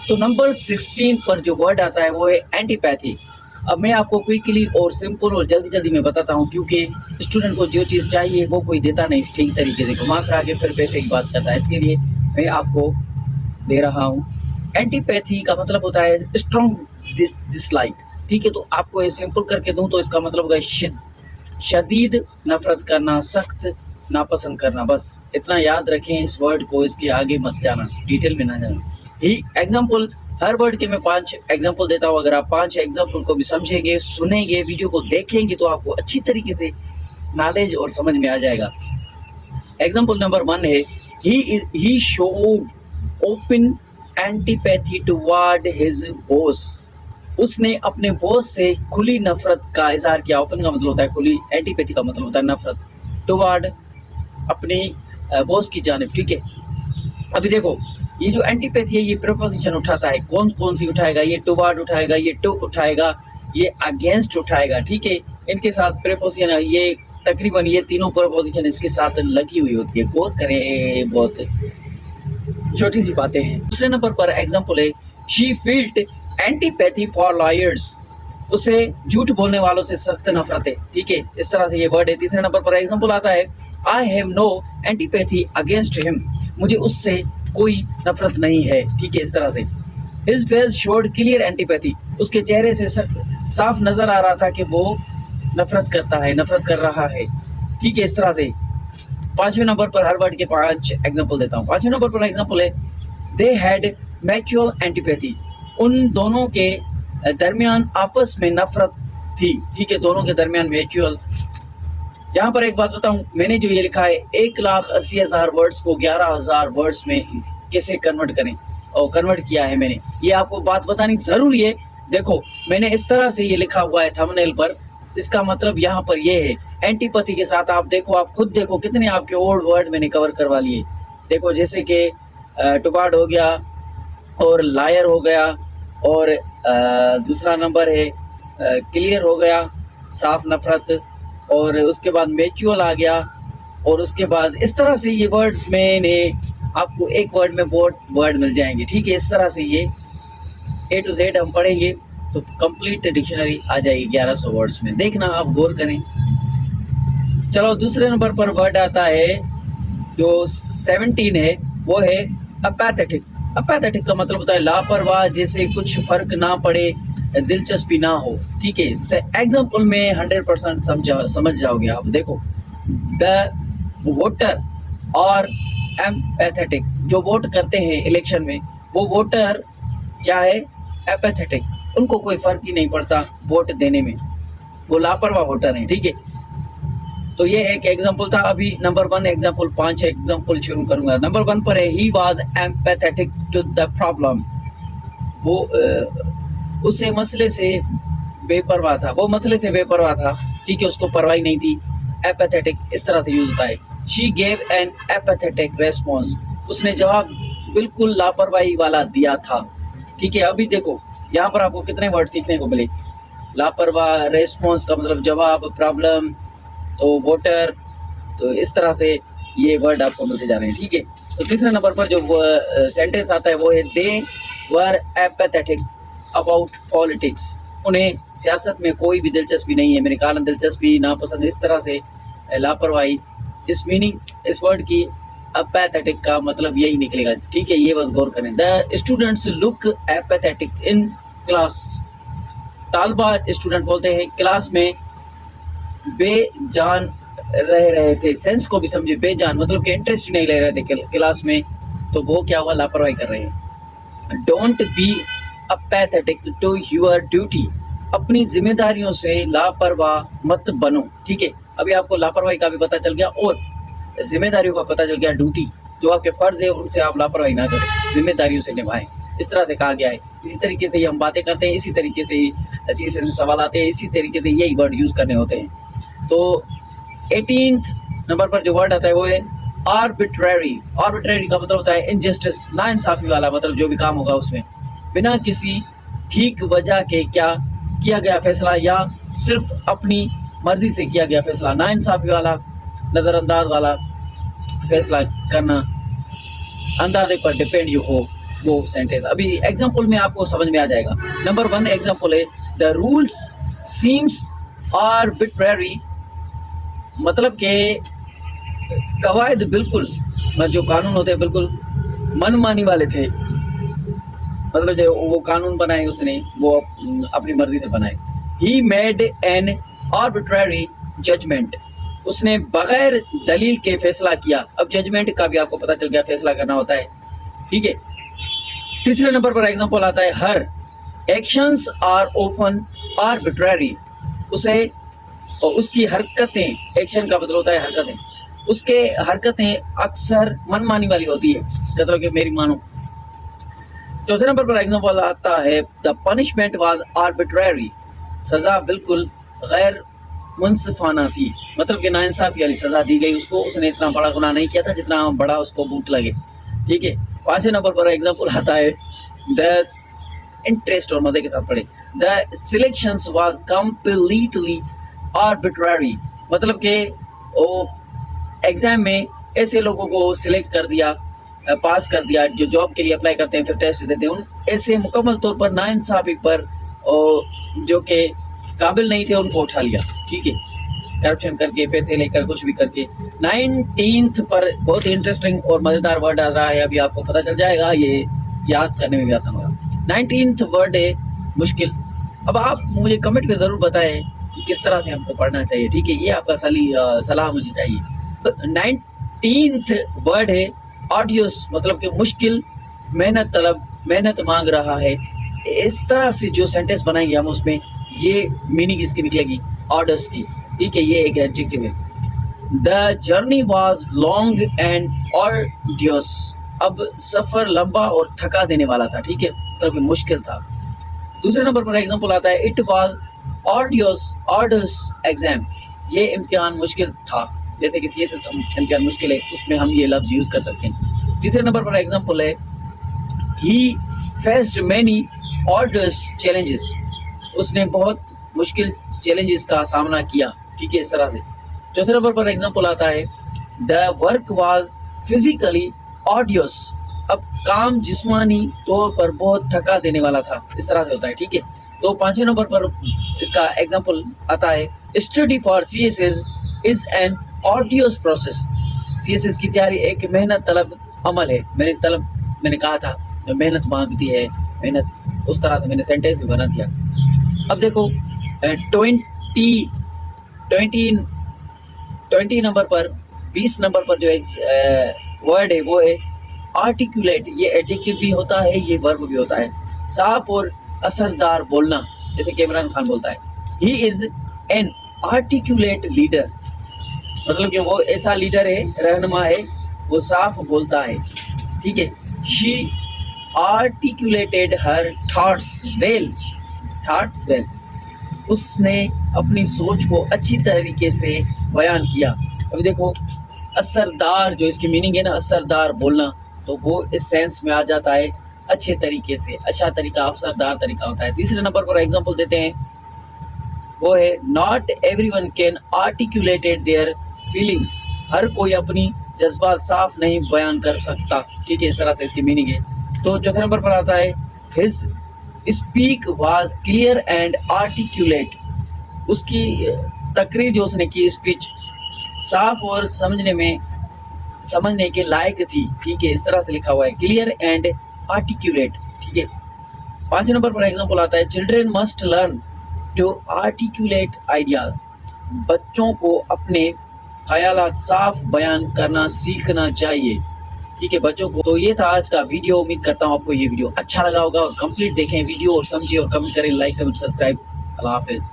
तो नंबर 16 पर जो वर्ड आता है वो है एंटीपैथी। अब मैं आपको क्विकली और सिंपल और जल्दी-जल्दी में बताता हूँ, क्योंकि स्टूडेंट को जो चीज़ चाहिए वो कोई देता नहीं ठीक तरीके से, घुमा फिरा के फिर पैसे की बात करता है। इसके लिए मैं आपको दे रहा हूँ। एंटीपैथी का मतलब होता है स्ट्रॉन्ग डिसलाइक। ठीक है, तो आपको ये सिंपल करके दूँ तो इसका मतलब होगा शदीद नफरत करना, सख्त नापसंद करना। बस इतना याद रखें इस वर्ड को, इसके आगे मत जाना, डिटेल में ना जाना। ही एग्जाम्पल, हर वर्ड के मैं 5 एग्जाम्पल देता हूँ। अगर आप 5 एग्जाम्पल को भी समझेंगे, सुनेंगे, वीडियो को देखेंगे तो आपको अच्छी तरीके से नॉलेज और समझ में आ जाएगा। एग्जाम्पल नंबर 1 है, he showed open antipathy toward his boss. उसने अपने बॉस से खुली नफरत का इजहार किया। ओपन का मतलब होता है खुली, एंटीपैथी का मतलब होता है नफरत, टुवर्ड अपनी बॉस की जानिब। ठीक है, अभी देखो ये जो एंटीपैथी है ये प्रीपोजिशन उठाता है। कौन कौन सी उठाएगा? ये टुवर्ड उठाएगा, ये टू उठाएगा, ये अगेंस्ट उठाएगा। ठीक है, इनके साथ प्रीपोजिशन ये तकरीबन ये तीनों प्रीपोजिशन इसके साथ लगी हुई होती है। गौर करें, बहुत छोटी सी बातें हैं। दूसरे नंबर पर एग्जाम्पल है, she field antipathy for lawyers. उसे झूठ बोलने वालों से सख्त नफरत है। ठीक है, इस तरह से ये वर्ड है। तीसरे नंबर पर एग्जाम्पल आता है, I have no antipathy against him. मुझे उससे कोई नफरत नहीं है। ठीक है, इस तरह से his face showed clear antipathy. उसके चेहरे से साफ नजर आ रहा था कि वो नफरत करता है, नफरत कर रहा है। ठीक है, इस तरह से। पांचवें नंबर पर हर वर्ड के 5 एग्जाम्पल देता हूँ। पांचवें नंबर पर एग्जाम्पल है, दे हैड म्यूचुअल एंटीपैथी। उन दोनों के दरमियान आपस में नफरत थी। ठीक है, दोनों के दरमियान म्यूचुअल। यहाँ पर एक बात बताऊं, मैंने जो ये लिखा है 1,80,000 वर्ड्स को 11,000 वर्ड्स में कैसे कन्वर्ट करें, और कन्वर्ट किया है मैंने। ये आपको बात बतानी जरूरी है। देखो मैंने इस तरह से ये लिखा हुआ है थंबनेल पर, इसका मतलब यहाँ पर ये है एंटीपैथी के साथ। आप देखो, आप खुद देखो कितने आपके ओल्ड वर्ड मैंने कवर करवा लिए। देखो जैसे कि टुवर्ड हो गया, और लायर हो गया, और दूसरा नंबर है क्लियर हो गया, साफ नफरत, और उसके बाद म्यूचुअल आ गया, और उसके बाद इस तरह से ये वर्ड्स मैंने आपको एक वर्ड में बहुत वर्ड मिल जाएंगे। ठीक है, इस तरह से ये A to Z हम पढ़ेंगे तो कंप्लीट डिक्शनरी आ जाएगी 1100 वर्ड्स में। देखना, आप गौर करें। चलो दूसरे नंबर पर वर्ड आता है जो 17 है, वो है अपैथेटिक। अपैथेटिक का मतलब होता है लापरवाह, जैसे कुछ फर्क ना पड़े, दिलचस्पी ना हो। ठीक है, एग्जाम्पल में 100% समझ जाओगे आप। देखो, द वोटर और एम्पैथेटिक, जो वोट करते हैं इलेक्शन में, वो वोटर क्या है? एपैथेटिक। उनको कोई फर्क ही नहीं पड़ता वोट देने में, वो लापरवाह वोटर हैं। ठीक है, तो ये एक एग्जांपल था। अभी नंबर 1 एग्जांपल, 5 एग्जांपल शुरू करूंगा। नंबर 1 पर है, he was empathetic to the problem. वो उससे मसले से बेपरवाह था, वो मसले से बेपरवाह था। ठीक है, उसको परवाही नहीं थी। एपैथेटिक इस तरह से यूज होता है, शी गेव एन एपैथेटिक रेस्पॉन्स। उसने जवाब बिल्कुल लापरवाही वाला दिया था। ठीक है, अभी देखो यहाँ पर आपको कितने वर्ड सीखने को मिले। लापरवाह, रेस्पॉन्स का मतलब जवाब, प्रॉब्लम, तो वोटर, तो इस तरह से ये वर्ड आपको मिलते जा रहे हैं। ठीक है, तो तीसरे नंबर पर जो सेंटेंस आता है वो है, दे वर एपैथेटिक अबाउट पॉलिटिक्स। उन्हें सियासत में कोई भी दिलचस्पी नहीं है। मेरे कारण दिलचस्पी, नापसंद, इस तरह से लापरवाही। इस मीनिंग, इस वर्ड की अपैथेटिक का मतलब यही निकलेगा। ठीक है, ये बस गौर करें। The students look apathetic in class. तालबा स्टूडेंट बोलते हैं क्लास में बेजान रह रहे थे। सेंस को भी समझे, बेजान मतलब कि इंटरेस्ट नहीं ले रहे थे क्लास में, तो वो क्या हुआ? लापरवाही कर रहे हैं। Don't be apathetic to your duty. अपनी जिम्मेदारियों से लापरवाह मत बनो। ठीक है, अभी आपको लापरवाही का भी पता चल गया और जिम्मेदारियों का पता चल गया। ड्यूटी, जो आपके फर्ज है उनसे आप लापरवाही ना करें, जिम्मेदारियों से निभाएं, इस तरह से कहा गया है। इसी तरीके से हम बातें करते हैं, इसी तरीके से ऐसे सवाल आते हैं, इसी तरीके से यही वर्ड यूज करने होते हैं। तो 18th नंबर पर जो वर्ड आता है वो है आर्बिट्रेरी। आर्बिट्रेरी का मतलब होता है इनजस्टिस, नाइंसाफी वाला, मतलब जो भी काम होगा उसमें बिना किसी ठीक वजह के क्या किया गया फैसला, या सिर्फ अपनी मर्जी से किया गया फैसला। नाइंसाफी वाला, नज़रअंदाज वाला फैसला करना, अंदाजे पर डिपेंड हो। वो सेंटेंस। अभी एग्जांपल में आपको समझ में आ जाएगा। नंबर 1 एग्जांपल है द रूल्स सीम्स आर्बिट्रेरी, मतलब के कवायद बिल्कुल, जो कानून होते हैं बिल्कुल मनमानी वाले थे। मतलब जो वो कानून बनाए उसने वो अपनी मर्जी से बनाए। He made an arbitrary judgement, उसने बगैर दलील के फैसला किया। अब जजमेंट का भी आपको पता चल गया, फैसला करना होता है, ठीक है। तीसरे नंबर पर एग्जांपल आता है हर एक्शंस आर ओपन आर्बिट्रेरी, उसे और उसकी हरकतें, एक्शन का मतलब होता है हरकतें, उसके हरकतें अक्सर मनमानी वाली होती है, मतलब कि मेरी मानो। चौथे नंबर पर एग्जांपल आता है द पनिशमेंट वाज आर्बिट्रेरी, सजा बिल्कुल गैर मुंसिफाना थी, मतलब कि नाइंसाफी वाली सजा दी गई उसको। उसने इतना बड़ा गुनाह नहीं किया था जितना बड़ा उसको बूट लगे, ठीक है। पांचवें नंबर पर एग्जांपल आता है द इंटरेस्ट, और मजे के साथ पढ़े, the selections was completely arbitrary, मतलब कि वो एग्जाम में ऐसे लोगों को सिलेक्ट कर दिया, पास कर दिया जो जॉब के लिए अप्लाई करते हैं फिर टेस्ट देते हैं, उन ऐसे मुकम्मल तौर पर नाइंसाफी पर जो कि काबिल नहीं थे उनको उठा लिया, ठीक है, करप्शन करके, पैसे लेकर, कुछ भी करके। 19th पर बहुत इंटरेस्टिंग और मज़ेदार वर्ड आ रहा है, अभी आपको पता चल जाएगा, ये याद करने में भी आसान होगा। 19th वर्ड है मुश्किल। अब आप मुझे कमेंट में ज़रूर बताएं कि किस तरह से हमको पढ़ना चाहिए, ठीक है, ये आपका सलाह मुझे चाहिए। तो 19th वर्ड है ऑडियस, मतलब कि मुश्किल, मेहनत तलब, मेहनत मांग रहा है। इस तरह से जो सेंटेंस बनाएंगे हम उसमें ये मीनिंग इसकी निकलेगी ऑर्डर्स की, ठीक है, ये एक एडजेक्टिव है। The journey was long and arduous, अब सफ़र लंबा और थका देने वाला था, ठीक है, मतलब मुश्किल था। दूसरे नंबर पर एग्जांपल आता है इट वाज ऑर्डियस एग्जाम, ये इम्तिहान मुश्किल था, जैसे कि सी इम्तिहान मुश्किल है, उसमें हम ये लफ्ज़ यूज़ कर सकते हैं। तीसरे नंबर पर एग्जांपल है ही फेस्ड मैनी ऑर्डर्स चैलेंजेस, उसने बहुत मुश्किल चैलेंजेस का सामना किया, ठीक है, इस तरह से। चौथे नंबर पर एग्जांपल आता है the work was physically arduous, अब काम जिस्मानी तौर पर बहुत थका देने वाला था, इस तरह से होता है, ठीक है। तो पांचवें नंबर पर इसका एग्जांपल आता है study for CSS is an arduous process, CSS की तैयारी एक मेहनत तलब अमल है। मैंने कहा था मेहनत मांगती है, मेहनत, उस तरह से मैंने सेंटेंस भी बना दिया। अब देखो 20 नंबर पर, 20 नंबर पर जो वर्ड है वो है आर्टिकुलेट, ये एडजेक्टिव भी होता है, ये वर्ब भी होता है। साफ और असरदार बोलना, जैसे कि इमरान खान बोलता है he is an articulate leader, मतलब कि वो ऐसा लीडर है, रहनुमा है, वो साफ बोलता है, ठीक है। She articulated her thoughts well, उसने अपनी सोच को अच्छी तरीके से बयान किया। अभी देखो असरदार, जो इसकी मीनिंग है ना, असरदार बोलना, तो वो इस सेंस में आ जाता है अच्छे तरीके से, अच्छा तरीका, असरदार तरीका होता है। तीसरे नंबर पर एग्जांपल देते हैं, वो है not everyone can articulated their feelings, हर कोई अपनी जज्बात साफ नहीं बयान कर सकता, ठीक है, इस तरह से इसकी मीनिंग है। तो चौथे नंबर पर आता है his speak was clear and articulate, उसकी तकरीर जो उसने की, स्पीच साफ और समझने के लायक थी, ठीक है, इस तरह से लिखा हुआ है, क्लियर एंड आर्टिकुलेट, ठीक है। पांचवें नंबर पर एग्जांपल आता है children must learn to articulate ideas, बच्चों को अपने ख्यालात साफ बयान करना सीखना चाहिए, ठीक है, बच्चों को। तो ये था आज का वीडियो, उम्मीद करता हूँ आपको ये वीडियो अच्छा लगा होगा, और कंप्लीट देखें वीडियो और समझिए और कमेंट करें, लाइक कमेंट सब्सक्राइब। अल्लाह हाफिज़।